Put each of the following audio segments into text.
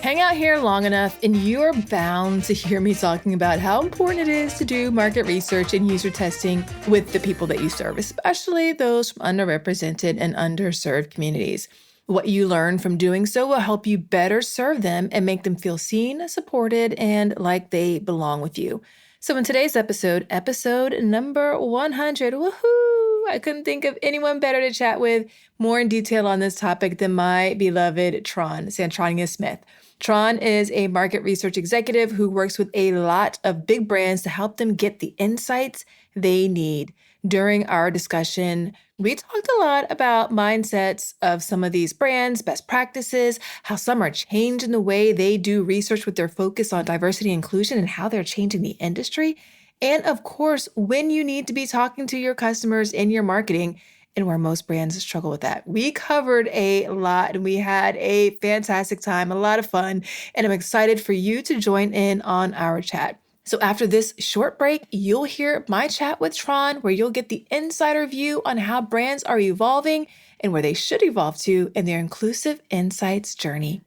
Hang out here long enough and you're bound to hear me talking about how important it is to do market research and user testing with the people that you serve, especially those from underrepresented and underserved communities. What you learn from doing so will help you better serve them and make them feel seen, supported, and like they belong with you. So in today's episode number 100, woohoo! I couldn't think of anyone better to chat with more in detail on this topic than my beloved Santronya Smith. Tron is a market research executive who works with a lot of big brands to help them get the insights they need. During our discussion, we talked a lot about mindsets of some of these brands, best practices, how some are changing the way they do research with their focus on diversity and inclusion and how they're changing the industry. And of course, when you need to be talking to your customers in your marketing and where most brands struggle with that. We covered a lot and we had a fantastic time, a lot of fun, and I'm excited for you to join in on our chat. So after this short break, you'll hear my chat with Tron, where you'll get the insider view on how brands are evolving and where they should evolve to in their inclusive insights journey.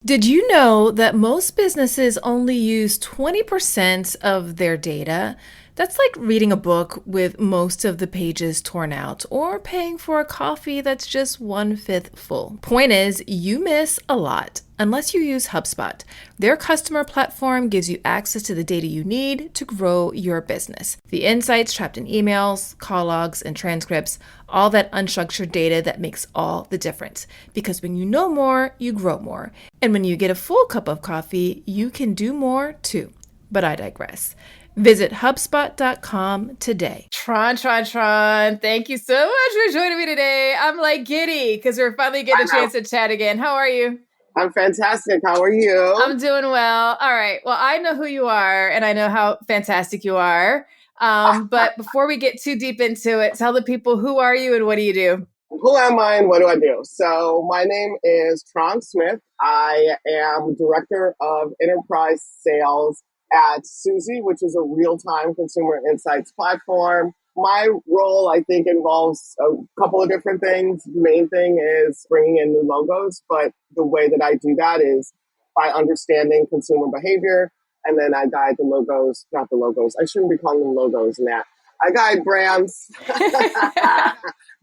Did you know that most businesses only use 20% of their data? That's like reading a book with most of the pages torn out or paying for a coffee that's just 1/5 full. Point is, you miss a lot unless you use HubSpot. Their customer platform gives you access to the data you need to grow your business. The insights trapped in emails, call logs, and transcripts, all that unstructured data that makes all the difference. Because when you know more, you grow more. And when you get a full cup of coffee, you can do more too. But I digress. Visit HubSpot.com today. Tron, thank you so much for joining me today. I'm like giddy because we're finally getting a chance to chat again. How are you? I'm fantastic. How are you? I'm doing well. All right. Well, I know who you are and I know how fantastic you are. But before we get too deep into it, tell the people, who are you and what do you do? Who am I and what do I do? So my name is Santronya Smith. I am Director of Enterprise Sales at Suzy, which is a real-time consumer insights platform. My role, I think, involves a couple of different things. The main thing is bringing in new logos, but the way that I do that is by understanding consumer behavior, and then I guide the logos, not the logos, I shouldn't be calling them logos in that. I guide brands,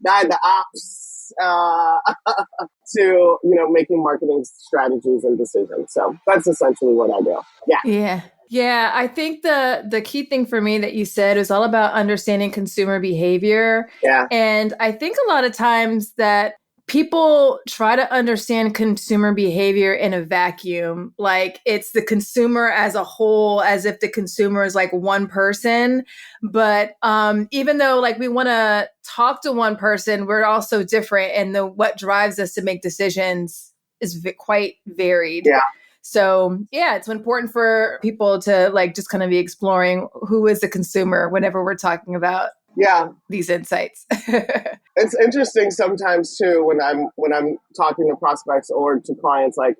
guide the ops to, making marketing strategies and decisions. So that's essentially what I do. Yeah, I think the key thing for me that you said is all about understanding consumer behavior. Yeah. And I think a lot of times that people try to understand consumer behavior in a vacuum, like it's the consumer as a whole, as if the consumer is like one person. But even though like we want to talk to one person, we're also different. And what drives us to make decisions is quite varied. Yeah. So yeah, it's important for people to like just kind of be exploring who is the consumer whenever we're talking about these insights. It's interesting sometimes too when I'm talking to prospects or to clients, like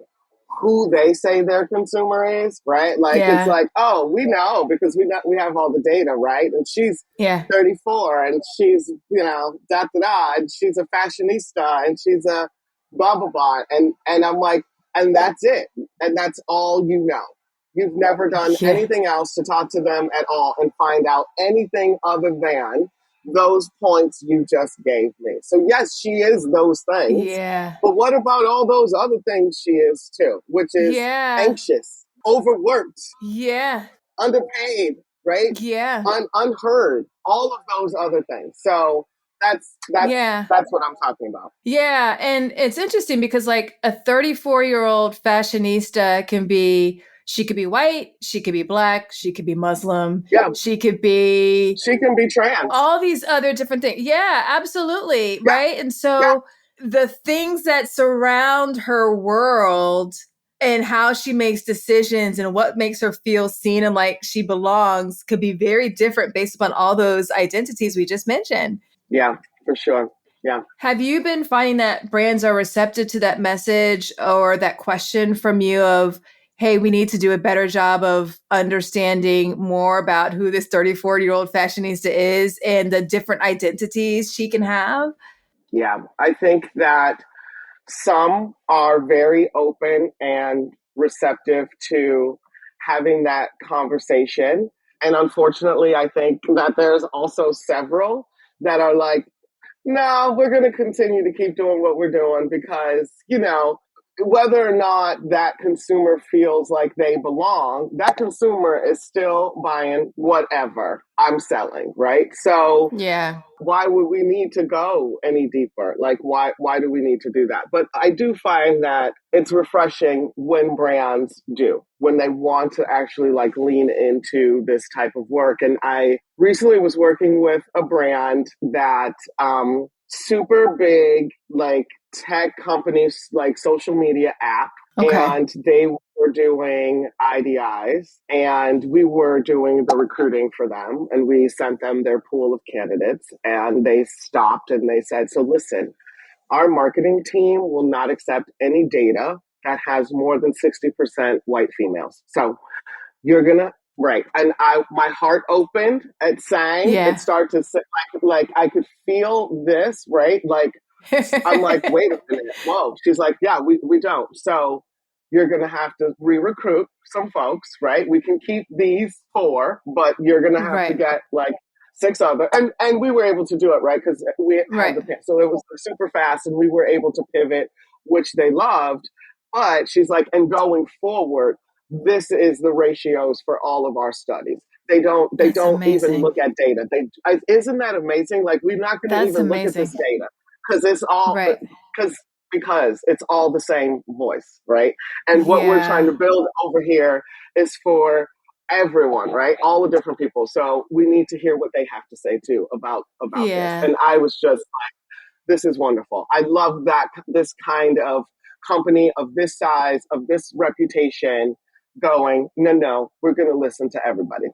who they say their consumer is, right? Like It's like, oh, we know because we have all the data, right? And she's 34 and she's and she's a fashionista and she's a blah blah blah, and I'm like, and that's it, and that's all you know. You've never done anything else to talk to them at all and find out anything other than those points you just gave me. So yes, she is those things. Yeah. But what about all those other things she is too, which is anxious, overworked, underpaid, right? Unheard, all of those other things. So that's what I'm talking about. Yeah. And it's interesting because like a 34-year-old fashionista she could be white, she could be black, she could be Muslim, she can be trans. All these other different things. Yeah, absolutely. Yeah. Right. And so the things that surround her world and how she makes decisions and what makes her feel seen and like she belongs could be very different based upon all those identities we just mentioned. Yeah, for sure. Yeah. Have you been finding that brands are receptive to that message or that question from you of, hey, we need to do a better job of understanding more about who this 34-year-old fashionista is and the different identities she can have? Yeah, I think that some are very open and receptive to having that conversation. And unfortunately, I think that there's also several that are like, no, we're going to continue to keep doing what we're doing because, whether or not that consumer feels like they belong, that consumer is still buying whatever I'm selling, right? So Yeah. why would we need to go any deeper? Like, why do we need to do that? But I do find that it's refreshing when brands do, when they want to actually like lean into this type of work. And I recently was working with a brand that super big, like tech companies, like social media app, Okay. and they were doing IDIs and we were doing the recruiting for them and we sent them their pool of candidates and they stopped and they said, so listen, our marketing team will not accept any data that has more than 60% white females. So you're gonna right. And my heart opened, it sang, it Yeah. started to sing, like I could feel this, right? Like I'm like, wait a minute, whoa. She's like, yeah, we don't. So you're going to have to re-recruit some folks, right? We can keep these four, but you're going to have to Right. get like six other. And we were able to do it, right? Because we had Right. so it was super fast and we were able to pivot, which they loved. But she's like, and going forward, this is the ratios for all of our studies. They That's don't even amazing. look at data. Isn't that amazing? Like we're not going to That's even look at this amazing. data because it's all Right. because because it's all the same voice, right? And what we're trying Yeah. to build over here is for everyone, right? All the different people. So we need to hear what they have to say too about this. Yeah. And I was just this is wonderful. I love that this kind of company of this size, of this reputation going, no, we're going to listen to everybody.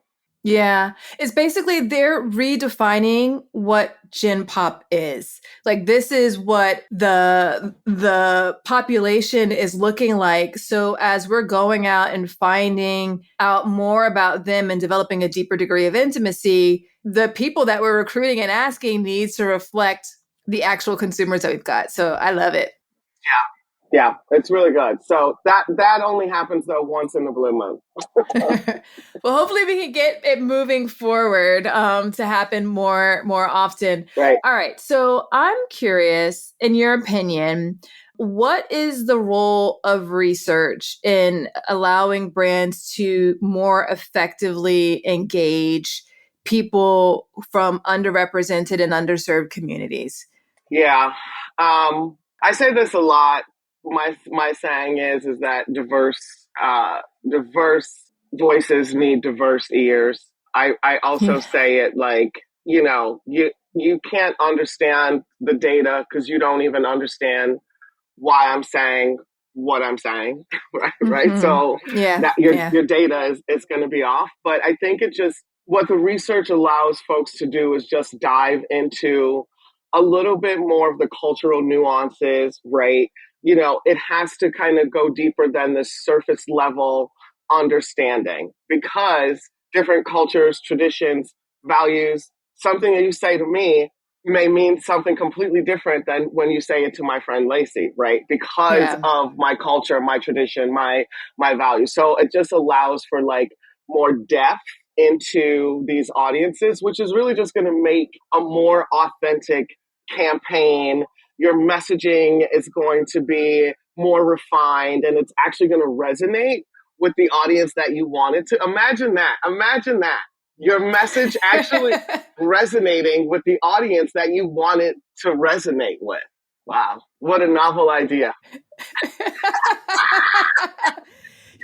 Yeah. It's basically they're redefining what Gen Pop is. Like this is what the population is looking like. So as we're going out and finding out more about them and developing a deeper degree of intimacy, the people that we're recruiting and asking needs to reflect the actual consumers that we've got. So I love it. Yeah, it's really good. So that only happens though once in the blue moon. Well, hopefully we can get it moving forward to happen more often. Right. All right. So I'm curious, in your opinion, what is the role of research in allowing brands to more effectively engage people from underrepresented and underserved communities? Yeah. I say this a lot. My saying is that diverse voices need diverse ears. I also Yeah. say it like, you can't understand the data because you don't even understand why I'm saying what I'm saying, right? Right. So Yeah. that your Yeah. your data is going to be off. But I think it just what the research allows folks to do is just dive into a little bit more of the cultural nuances, right? It has to kind of go deeper than the surface level understanding because different cultures, traditions, values, something that you say to me may mean something completely different than when you say it to my friend Lacey, right? Because Yeah. of my culture, my tradition, my values. So it just allows for like more depth into these audiences, which is really just going to make a more authentic campaign. Your messaging is going to be more refined and it's actually going to resonate with the audience that you wanted to. Imagine that. Imagine that. Your message actually resonating with the audience that you wanted to resonate with. Wow, what a novel idea.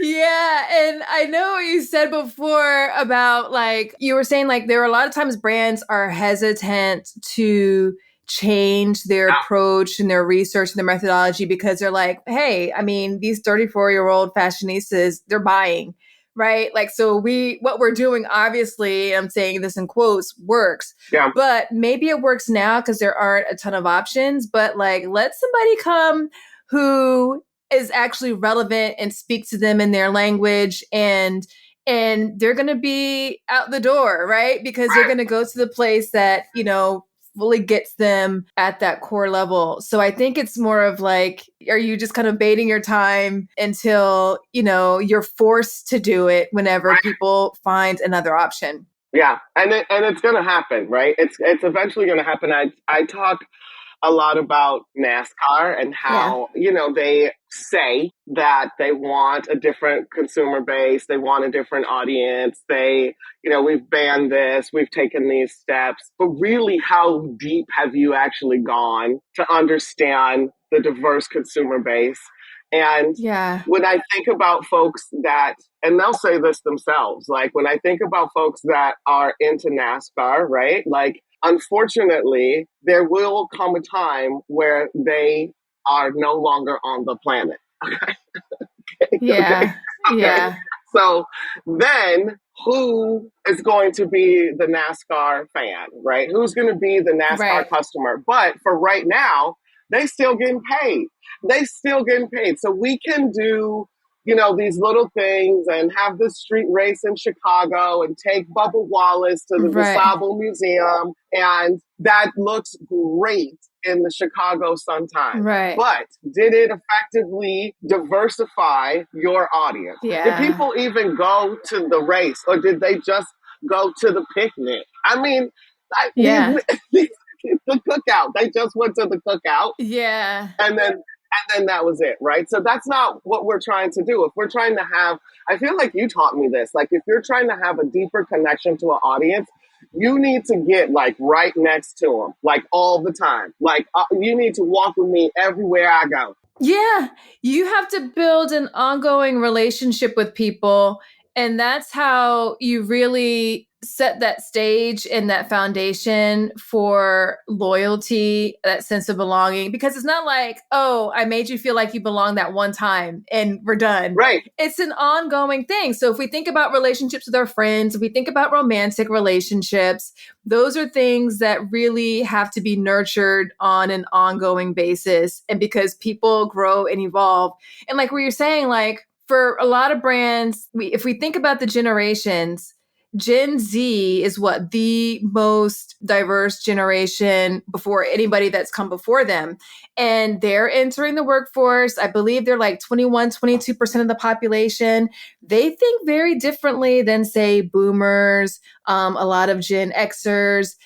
Yeah, and I know what you said before about like you were saying like there are a lot of times brands are hesitant to change their approach and their research and their methodology because they're like, hey, I mean, these 34-year-old fashionistas, they're buying, right? Like so what we're doing obviously, I'm saying this in quotes, works. Yeah. But maybe it works now because there aren't a ton of options, but like let somebody come who is actually relevant and speak to them in their language and they're going to be out the door, right? Because they're going to go to the place that, fully gets them at that core level. So I think it's more of like, are you just kind of baiting your time until, you're forced to do it whenever people find another option? Yeah, and it's going to happen, right? It's eventually going to happen. I talk a lot about NASCAR and Yeah. how, they say that they want a different consumer base, they want a different audience. We've banned this, we've taken these steps, but really, how deep have you actually gone to understand the diverse consumer base? And Yeah. when I think about folks that, and they'll say this themselves, like when I think about folks that are into NASCAR, right? Like, unfortunately, there will come a time where they are no longer on the planet. Okay. Yeah. Okay. Yeah. So then who is going to be the NASCAR fan, right? Who's going to be the NASCAR Right. customer? But for right now, they still getting paid. They still getting paid. So we can do, these little things and have the street race in Chicago and take Bubba Wallace to the Right. DeSable Museum. And that looks great in the Chicago Sun-Times. Right. But did it effectively diversify your audience? Did Yeah. people even go to the race or did they just go to the picnic? I mean, Yeah. the cookout. They just went to the cookout Yeah. and then that was it, right? So that's not what we're trying to do. If we're trying to have, I feel like you taught me this. Like if you're trying to have a deeper connection to an audience, you need to get like right next to them, like all the time. Like you need to walk with me everywhere I go. Yeah, you have to build an ongoing relationship with people. And that's how you really set that stage and that foundation for loyalty, that sense of belonging. Because it's not like, oh, I made you feel like you belong that one time and we're done. Right. It's an ongoing thing. So if we think about relationships with our friends, if we think about romantic relationships, those are things that really have to be nurtured on an ongoing basis. And because people grow and evolve. And like what you're saying, like for a lot of brands, if we think about the generations, Gen Z is what the most diverse generation before anybody that's come before them. And they're entering the workforce. I believe they're like 21, 22% of the population. They think very differently than, say, boomers, a lot of Gen Xers,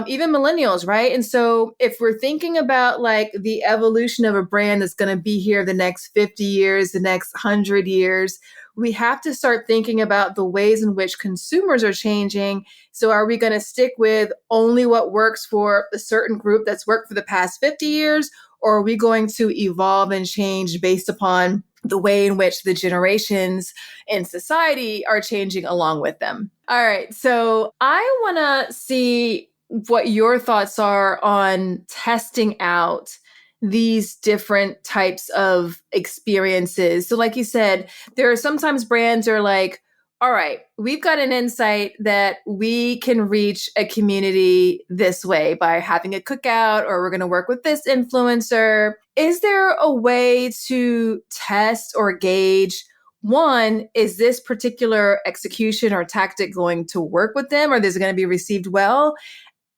even millennials, right? And so if we're thinking about like the evolution of a brand that's going to be here the next 50 years, the next 100 years, we have to start thinking about the ways in which consumers are changing. So are we going to stick with only what works for a certain group that's worked for the past 50 years? Or are we going to evolve and change based upon the way in which the generations in society are changing along with them? All right. So I want to see what your thoughts are on testing out these different types of experiences. So, like you said, there are sometimes brands are like, all right, we've got an insight that we can reach a community this way by having a cookout, or we're going to work with this influencer. Is there a way to test or gauge? One, is this particular execution or tactic going to work with them, or is it going to be received well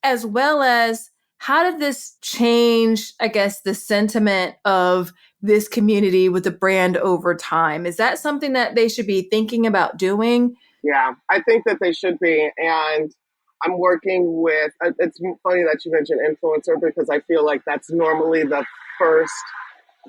as how did this change, I guess, the sentiment of this community with the brand over time? Is that something that they should be thinking about doing? Yeah, I think that they should be. And I'm working with, it's funny that you mentioned influencer because I feel like that's normally the first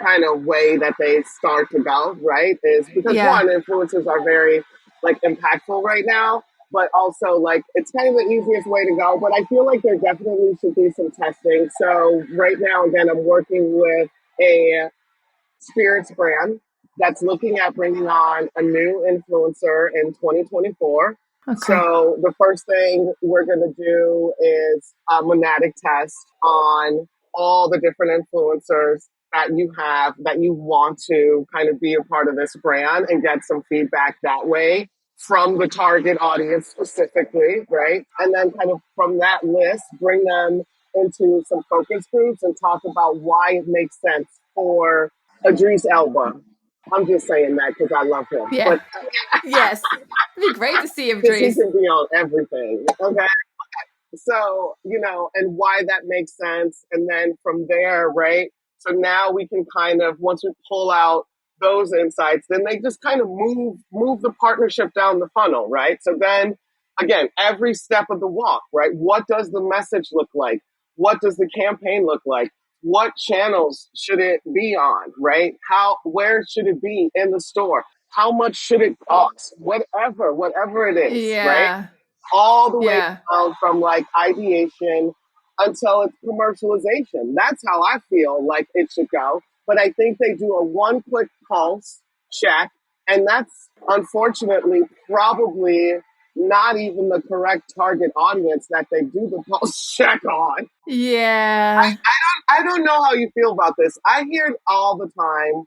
kind of way that they start to go, right? Is because Yeah. one, influencers are very like impactful right now, but also like it's kind of the easiest way to go. But I feel like there definitely should be some testing. So right now, again, I'm working with a spirits brand that's looking at bringing on a new influencer in 2024. Okay. So the first thing we're going to do is a monadic test on all the different influencers that you have that you want to kind of be a part of this brand and get some feedback that way from the target audience specifically, right? And then kind of from that list, bring them into some focus groups and talk about why it makes sense for Idris Elba. I'm just saying that because I love him, Yeah. but Yes. It'd be great to see if because he Trace. can be on everything. Okay, So, and why that makes sense. And then from there, right? So now we can kind of, once we pull out those insights, then they just kind of move the partnership down the funnel, right? So then again, every step of the walk, right? What does the message look like? What does the campaign look like? What channels should it be on, right? Where should it be in the store? How much should it cost? Whatever it is, right? Yeah. All the way Yeah. down from like ideation until it's commercialization. That's how I feel like it should go. But I think they do a one-click pulse check, and that's unfortunately probably not even the correct target audience that they do the pulse check on. Yeah. I don't know how you feel about this. I hear it all the time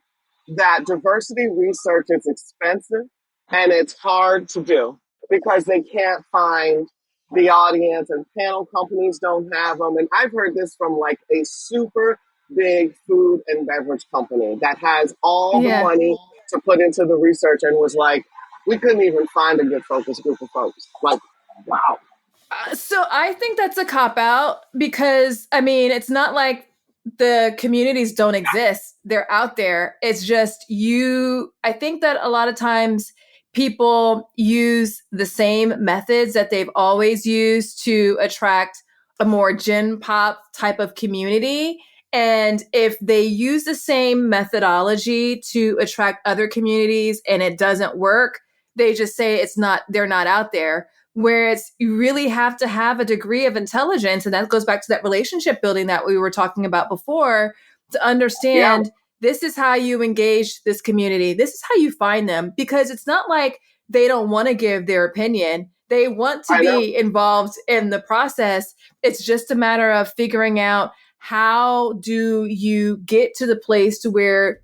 that diversity research is expensive and it's hard to do because they can't find the audience and panel companies don't have them. And I've heard this from like a super big food and beverage company that has all the Yeah. money to put into the research and was like, we couldn't even find a good focus group of folks. Like, wow. So I think that's a cop out because, I mean, it's not like the communities don't exist. They're out there. It's just I think that a lot of times people use the same methods that they've always used to attract a more gen pop type of community. And if they use the same methodology to attract other communities and it doesn't work, they just say they're not out there. Whereas you really have to have a degree of intelligence. And that goes back to that relationship building that we were talking about before to Yeah, understand this is how you engage this community. This is how you find them because it's not like they don't want to give their opinion. They want to I know. be involved in the process. It's just a matter of figuring out how do you get to the place to where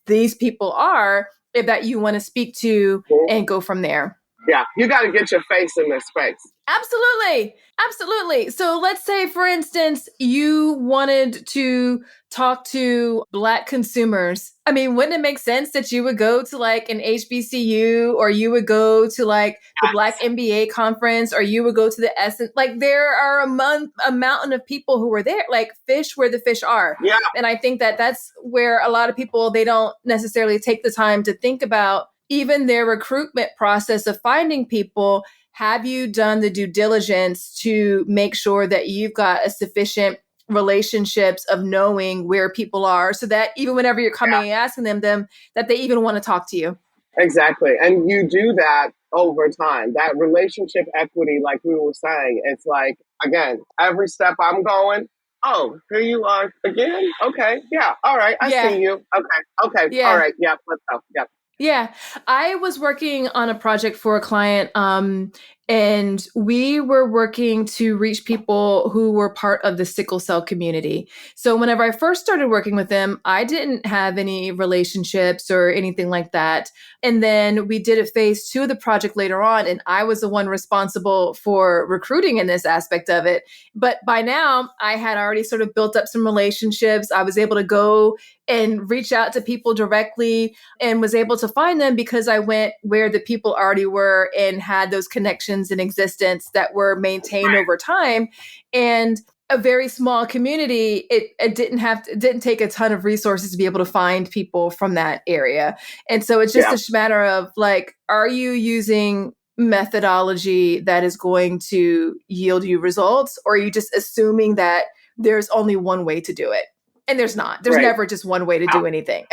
these people are that you want to speak to and go from there. Yeah, you got to get your face in this space. Absolutely. Absolutely. So let's say, for instance, you wanted to talk to Black consumers. I mean, wouldn't it make sense that you would go to like an HBCU or you would go to like the Black MBA conference or you would go to the Essence? Like there are a mountain of people who are there, like fish where the fish are. Yeah, And I think that that's where a lot of people, they don't necessarily take the time to think about even their recruitment process of finding people. Have you done the due diligence to make sure that you've got a sufficient relationships of knowing where people are so that even whenever you're coming and asking them that they even want to talk to you? exactly. And you do that over time. That relationship equity, like we were saying, it's like, again, every step I'm going, oh, here you are again? Okay, yeah, all right, I Yeah. see you. Okay, all Yeah. right, yeah, let's go. Yep. Yeah, I was working on a project for a client, and we were working to reach people who were part of the sickle cell community. So whenever I first started working with them, I didn't have any relationships or anything like that. And then we did a phase 2 of the project later on, and I was the one responsible for recruiting in this aspect of it. But by now, I had already sort of built up some relationships. I was able to go and reach out to people directly and was able to find them because I went where the people already were and had those connections in existence that were maintained over time. And a very small community, it didn't take a ton of resources to be able to find people from that area. And so it's just a matter of like, are you using methodology that is going to yield you results, or are you just assuming that there's only one way to do it? And there's not. There's never just one way to do anything.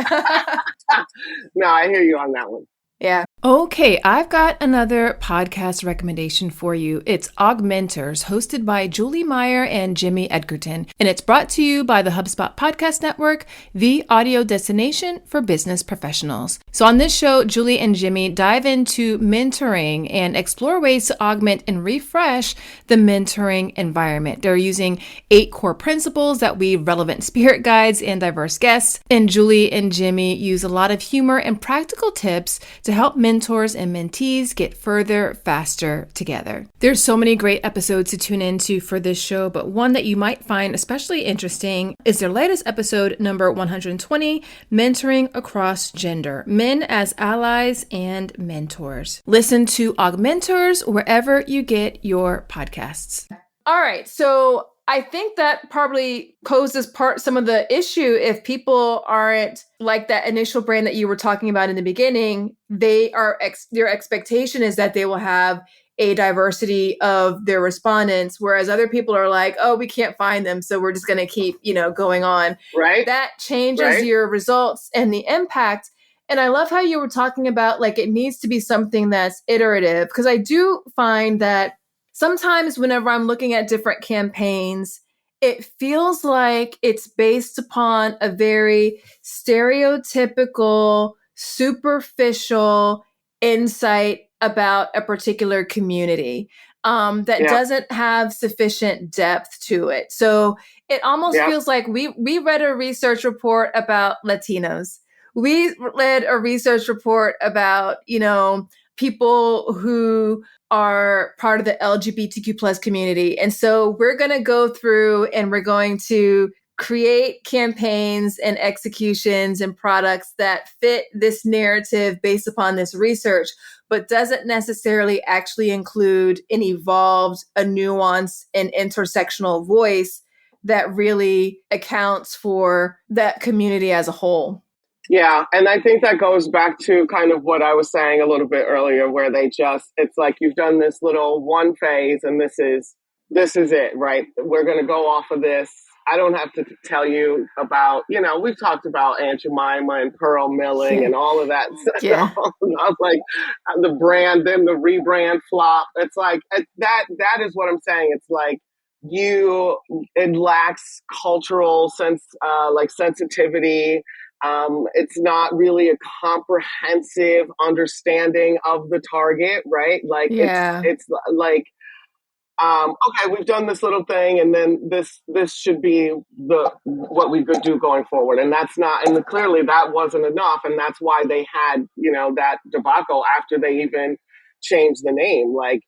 No, I hear you on that one. Yeah. Okay, I've got another podcast recommendation for you. It's Augmenters, hosted by Julie Meyer and Jimmy Edgerton, and it's brought to you by the HubSpot Podcast Network, the audio destination for business professionals. So on this show, Julie and Jimmy dive into mentoring and explore ways to augment and refresh the mentoring environment. They're using 8 core principles that weave relevant spirit guides and diverse guests, and Julie and Jimmy use a lot of humor and practical tips to help mentors and mentees get further faster together. There's so many great episodes to tune into for this show, but one that you might find especially interesting is their latest episode, number 120, Mentoring Across Gender, Men as Allies and Mentors. Listen to Augmentors wherever you get your podcasts. All right, so I think that probably poses some of the issue if people aren't like that initial brand that you were talking about in the beginning. Their expectation is that they will have a diversity of their respondents, whereas other people are like, oh, we can't find them, so we're just going to keep, going on. Right. That changes your results and the impact. And I love how you were talking about like it needs to be something that's iterative, because I do find that sometimes whenever I'm looking at different campaigns, it feels like it's based upon a very stereotypical, superficial insight about a particular community that doesn't have sufficient depth to it. So it almost feels like we read a research report about Latinos. We read a research report about, people who are part of the LGBTQ plus community. And so we're going to go through and we're going to create campaigns and executions and products that fit this narrative based upon this research, but doesn't necessarily actually include a nuanced and intersectional voice that really accounts for that community as a whole. Yeah, and I think that goes back to kind of what I was saying a little bit earlier, where it's like you've done this little one phase and this is it, right? We're going to go off of this. I don't have to tell you about, we've talked about Aunt Jemima and pearl milling and all of that. Yeah. Like the brand, then the rebrand flop. It's like that is what I'm saying. It's like it lacks cultural sensitivity. It's not really a comprehensive understanding of the target, right? Like it's like, okay, we've done this little thing, and then this should be what we could do going forward, and that's not, and clearly that wasn't enough, and that's why they had that debacle after they even changed the name. Like,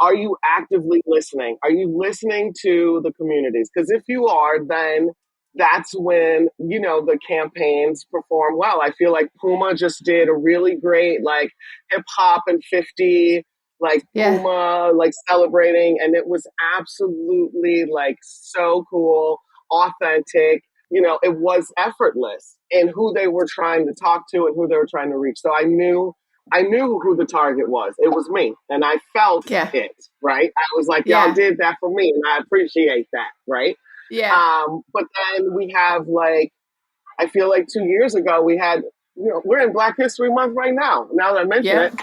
are you actively listening? Are you listening to the communities? Because if you are, then that's when, the campaigns perform well. I feel like Puma just did a really great, like, hip hop and 50, like Puma, like celebrating. And it was absolutely like so cool, authentic. It was effortless in who they were trying to talk to and who they were trying to reach. So I knew who the target was. It was me. And I felt it, right? I was like, y'all did that for me. And I appreciate that, right? Yeah. But then we have I feel like 2 years ago we had, we're in Black History Month right now. Now that I mention it,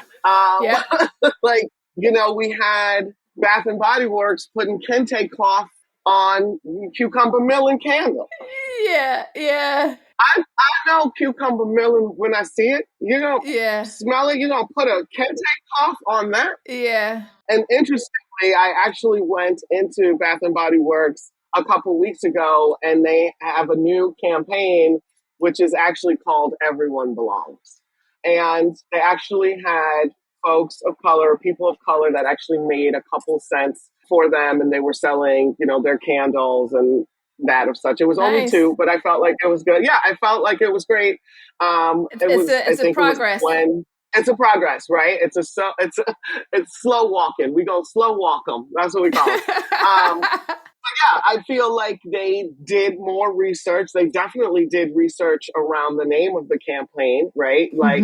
we had Bath and Body Works putting kente cloth on cucumber melon candle. Yeah. I know cucumber melon when I see it. You don't smell it. You don't put a kente cloth on that. Yeah. And interestingly, I actually went into Bath and Body Works a couple weeks ago, and they have a new campaign, which is actually called Everyone Belongs. And they actually had folks of color, people of color that actually made a couple cents for them. And they were selling, their candles and that of such. It was only 2, but I felt like it was good. Yeah, I felt like it was great. It's a progress. It's a progress, right? It's slow walking. We go slow walk them. That's what we call it. Yeah, I feel like they did more research. They definitely did research around the name of the campaign, right? Like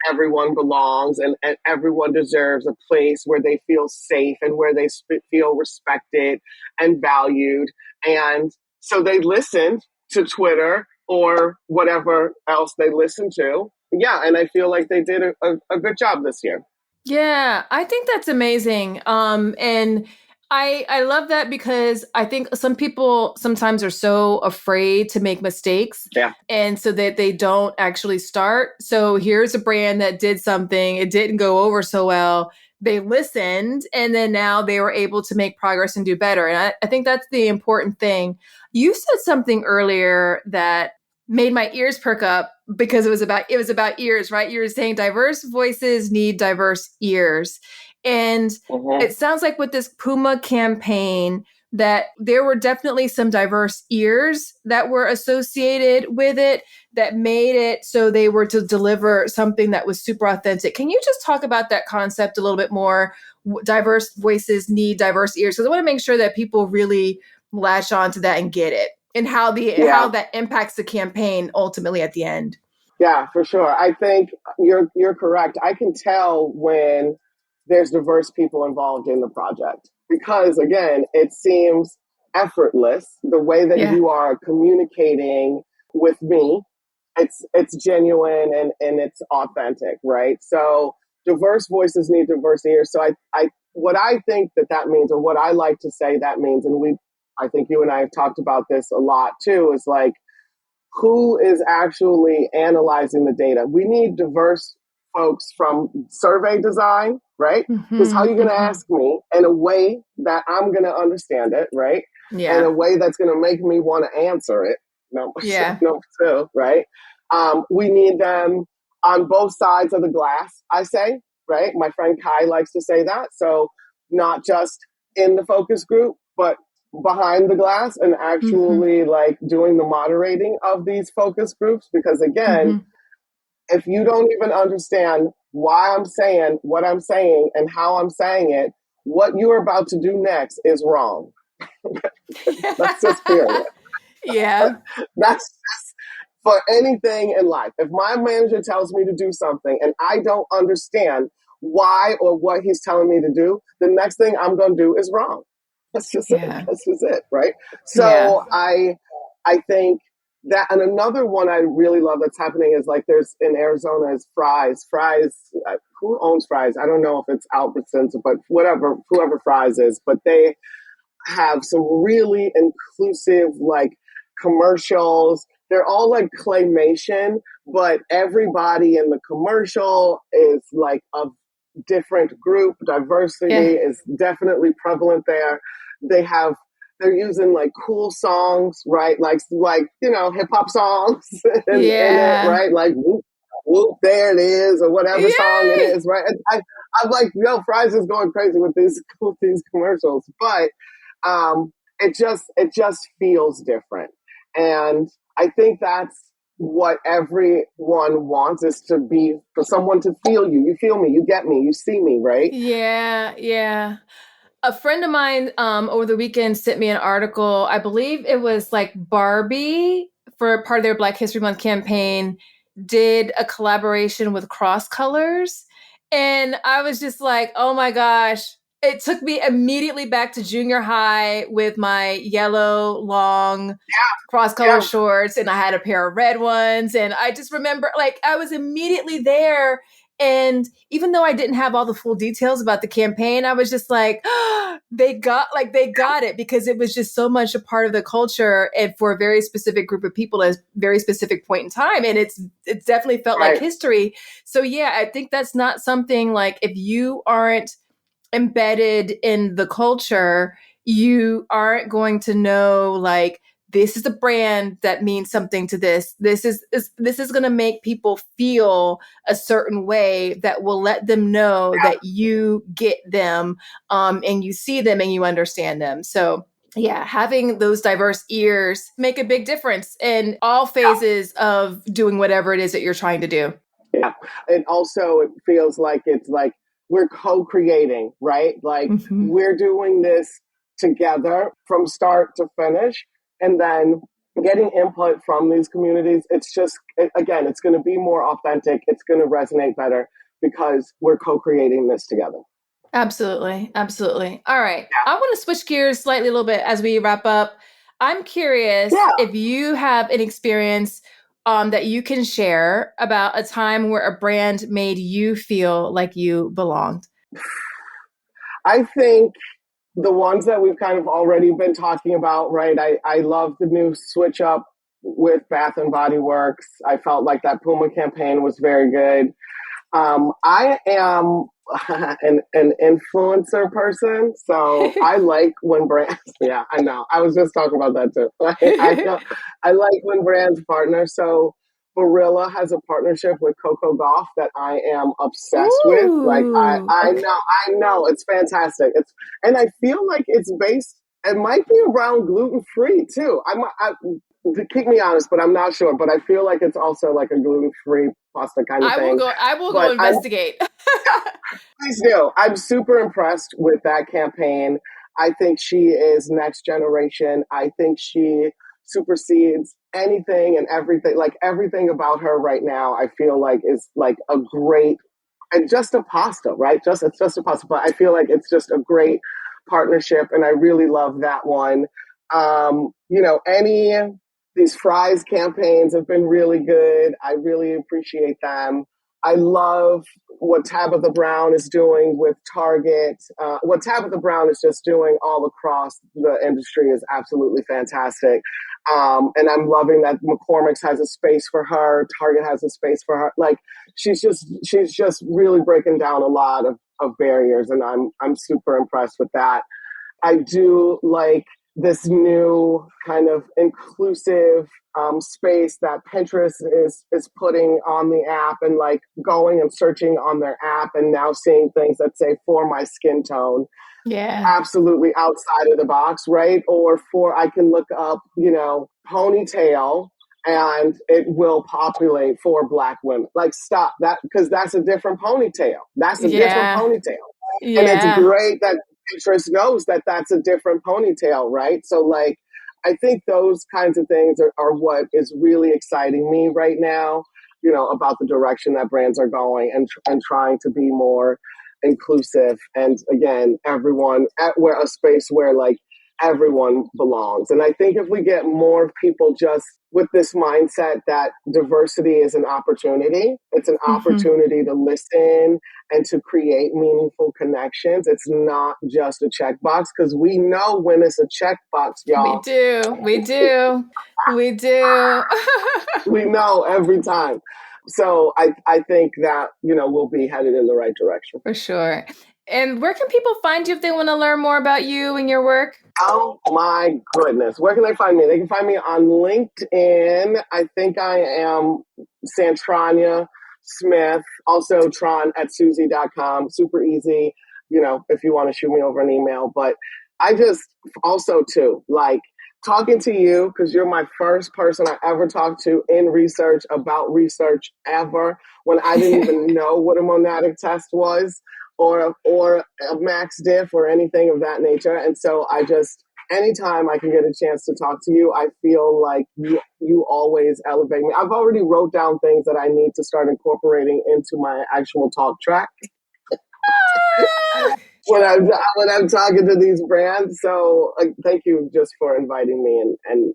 everyone belongs and everyone deserves a place where they feel safe and where they feel respected and valued. And so they listened to Twitter or whatever else they listened to. Yeah, and I feel like they did a good job this year. Yeah, I think that's amazing. And I love that because I think some people sometimes are so afraid to make mistakes. Yeah. And so that they don't actually start. So here's a brand that did something, it didn't go over so well. They listened, and then now they were able to make progress and do better. And I think that's the important thing. You said something earlier that made my ears perk up because it was about ears, right? You were saying diverse voices need diverse ears. And Mm-hmm. it sounds like with this Puma campaign that there were definitely some diverse ears that were associated with it that made it so they were to deliver something that was super authentic. Can you just talk about that concept a little bit more? Diverse voices need diverse ears, because I want to make sure that people really latch on to that and get it, and how Yeah. that impacts the campaign ultimately at the end. Yeah, for sure. I think you're correct. I can tell when there's diverse people involved in the project because again, it seems effortless the way that Yeah. you are communicating with me. It's genuine and it's authentic, right? So diverse voices need diverse ears. So I what I think that means, or what I like to say that means, and I think you and I have talked about this a lot too, is like who is actually analyzing the data. We need diverse folks from survey design, right? Because how are Mm-hmm, you going to mm-hmm. ask me in a way that I'm going to understand it, right? And a Yeah. way that's going to make me want to answer it. No, Yeah. no, too, right? We need them on both sides of the glass, I say, right? My friend Kai likes to say that. So not just in the focus group, but behind the glass and Mm-hmm, actually like doing the moderating of these focus groups because again, mm-hmm. if you don't even understand why I'm saying what I'm saying and how I'm saying it, what you're about to do next is wrong. That's just period. Yeah. That's for anything in life. If my manager tells me to do something and I don't understand why or what he's telling me to do, the next thing I'm going to do is wrong. That's just it. Yeah. That's just it, right? Yeah. So I think that, and another one I really love that's happening is like there's in Arizona is Fry's. Fry's, who owns Fry's? I don't know if it's Albertsons, but whatever, whoever Fry's is, but they have some really inclusive like commercials. They're all like claymation, but everybody in the commercial is like a different group. Diversity Yeah. is definitely prevalent there. They have they're using like cool songs, right? Like you know hip hop songs in it, Yeah. right? Like whoop whoop, there it is, or whatever song it Yay. is, right? I'm like, yo, Fry's is going crazy with these commercials, but it just feels different, and I think that's what everyone wants is to be for someone to feel you. You feel me, you get me, you see me, right? Yeah. Yeah. A friend of mine over the weekend sent me an article. I believe it was like Barbie, for part of their Black History Month campaign, did a collaboration with Cross Colors. And I was just like, oh my gosh. It took me immediately back to junior high with my yellow, long cross color Yeah, shorts, and I had a pair of red ones. And I just remember, like, I was immediately there. And even though I didn't have all the full details about the campaign, I was just like, oh, they got it, because it was just so much a part of the culture and for a very specific group of people at a very specific point in time. And it's definitely felt like right. history. So yeah, I think that's not something like, if you aren't embedded in the culture, you aren't going to know, like, this is a brand that means something to this. This is going to make people feel a certain way that will let them know that you get them, and you see them and you understand them. So yeah, having those diverse ears make a big difference in all phases of doing whatever it is that you're trying to do. Yeah. And also, it feels like it's like we're co creating, right? Like Mm-hmm. we're doing this together from start to finish. And then getting input from these communities, it's just, again, it's going to be more authentic. It's going to resonate better because we're co creating this together. Absolutely. Absolutely. All right. I want to switch gears slightly a little bit as we wrap up. I'm curious Yeah. if you have an experience that you can share about a time where a brand made you feel like you belonged. I think the ones that we've kind of already been talking about, right? I love the new switch up with Bath and Body Works. I felt like that Puma campaign was very good. I am an influencer person, so I like when brands. Yeah, I know. I was just talking about that too. I know I like when brands partner. So Barilla has a partnership with Coco Golf that I am obsessed with. Like Ooh, okay. I know it's fantastic. And I feel like it's based. It might be around gluten free too. To keep me honest, but I'm not sure. But I feel like it's also like a gluten free pasta kind of thing. I will go But I'm investigate. Please do. I'm super impressed with that campaign. I think she is next generation. I think she supersedes anything and everything. Like everything about her right now, I feel like is like a great and just a pasta, right? Just it's just a pasta, but I feel like it's just a great partnership, and I really love that one. Any these fries campaigns have been really good. I really appreciate them. I love what Tabitha Brown is doing with Target. What Tabitha Brown is just doing all across the industry is absolutely fantastic. And I'm loving that McCormick's has a space for her. Target has a space for her. Like she's just really breaking down a lot of barriers, and I'm super impressed with that. I do like this new kind of inclusive space that Pinterest is putting on the app, and like going and searching on their app and now seeing things that say for my skin tone, Yeah. absolutely outside of the box, right? Or for I can look up, ponytail and it will populate for black women. Like stop that, because that's a different ponytail. That's a different Yeah. ponytail. And it's Yeah. great that Pinterest knows that that's a different ponytail, right? So like I think those kinds of things are what is really exciting me right now, about the direction that brands are going, and trying to be more inclusive, and again everyone at where a space where like everyone belongs. And I think if we get more people just with this mindset that diversity is an opportunity, it's an Hmm. opportunity to listen and to create meaningful connections. It's not just a checkbox, because we know when it's a checkbox, We y'all. do. We do. We do. We know every time. So I think that, we'll be headed in the right direction. For sure. And where can people find you if they want to learn more about you and your work? Oh my goodness. Where can they find me? They can find me on LinkedIn. I think I am Santronya Smith. Also Tron at Suzy.com. Super easy, if you want to shoot me over an email. But I just also too, like talking to you, because you're my first person I ever talked to in research about research ever, when I didn't even know what a monadic test was, or a max diff or anything of that nature. And so I just anytime I can get a chance to talk to you, I feel like you always elevate me. I've already wrote down things that I need to start incorporating into my actual talk track when I'm talking to these brands. So thank you just for inviting me and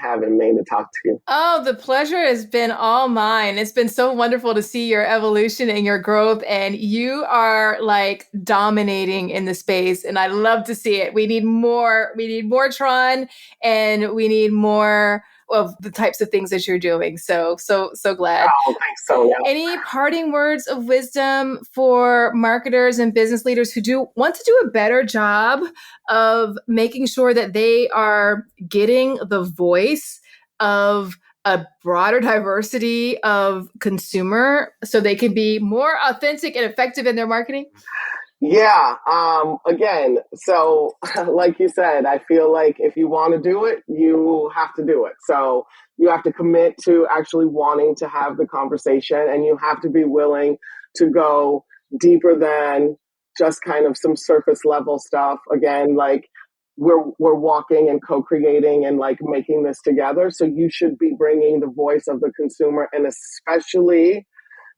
having me to talk to you. Oh, the pleasure has been all mine. It's been so wonderful to see your evolution and your growth, and you are like dominating in the space, and I love to see it. We need more. We need more Tron, and we need more of the types of things that you're doing. So glad. Oh, thanks, Sonia. Any parting words of wisdom for marketers and business leaders who do want to do a better job of making sure that they are getting the voice of a broader diversity of consumer so they can be more authentic and effective in their marketing? Yeah. Again, so like you said, I feel like if you want to do it, you have to do it. So you have to commit to actually wanting to have the conversation, and you have to be willing to go deeper than just kind of some surface level stuff. Again, like we're walking and co-creating and like making this together. So you should be bringing the voice of the consumer, and especially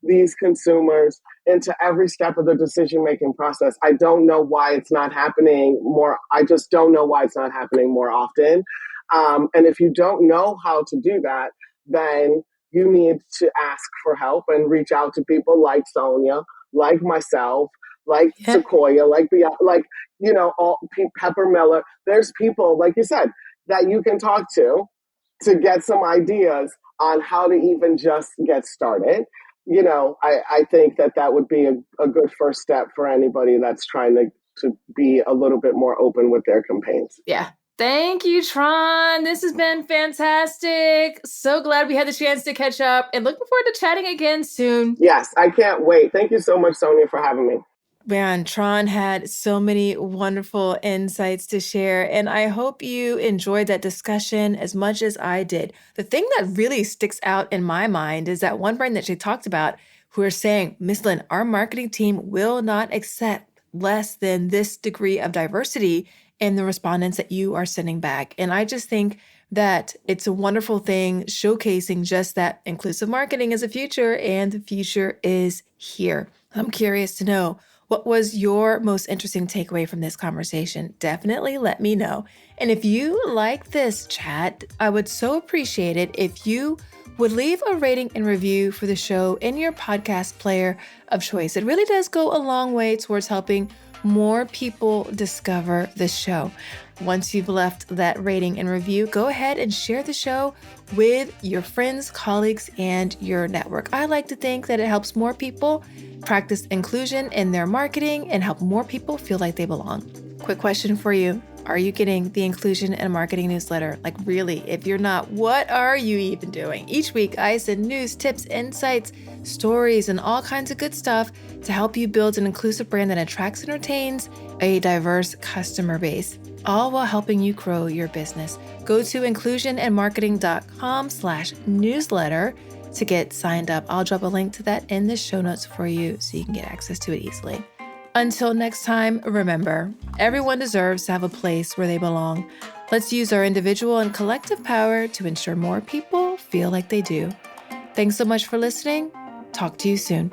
these consumers, into every step of the decision making process. I don't know why it's not happening more. I just don't know why it's not happening more often. And if you don't know how to do that, then you need to ask for help and reach out to people like Sonia, like myself, like Yeah. Sequoia, like Pepper Miller. There's people, like you said, that you can talk to get some ideas on how to even just get started. I think that would be a good first step for anybody that's trying to be a little bit more open with their campaigns. Yeah. Thank you, Tron. This has been fantastic. So glad we had the chance to catch up and looking forward to chatting again soon. Yes, I can't wait. Thank you so much, Sonia, for having me. Man, Tron had so many wonderful insights to share, and I hope you enjoyed that discussion as much as I did. The thing that really sticks out in my mind is that one brand that she talked about who are saying, Miss Lynn, our marketing team will not accept less than this degree of diversity in the respondents that you are sending back. And I just think that it's a wonderful thing showcasing just that inclusive marketing is a future and the future is here. I'm curious to know, what was your most interesting takeaway from this conversation? Definitely let me know. And if you like this chat, I would so appreciate it if you would leave a rating and review for the show in your podcast player of choice. It really does go a long way towards helping more people discover the show. Once you've left that rating and review, go ahead and share the show with your friends, colleagues, and your network. I like to think that it helps more people practice inclusion in their marketing and help more people feel like they belong. Quick question for you. Are you getting the Inclusion and Marketing newsletter? Like, really, if you're not, what are you even doing? Each week, I send news, tips, insights, stories, and all kinds of good stuff to help you build an inclusive brand that attracts and retains a diverse customer base, all while helping you grow your business. Go to inclusionandmarketing.com/newsletter to get signed up. I'll drop a link to that in the show notes for you so you can get access to it easily. Until next time, remember, everyone deserves to have a place where they belong. Let's use our individual and collective power to ensure more people feel like they do. Thanks so much for listening. Talk to you soon.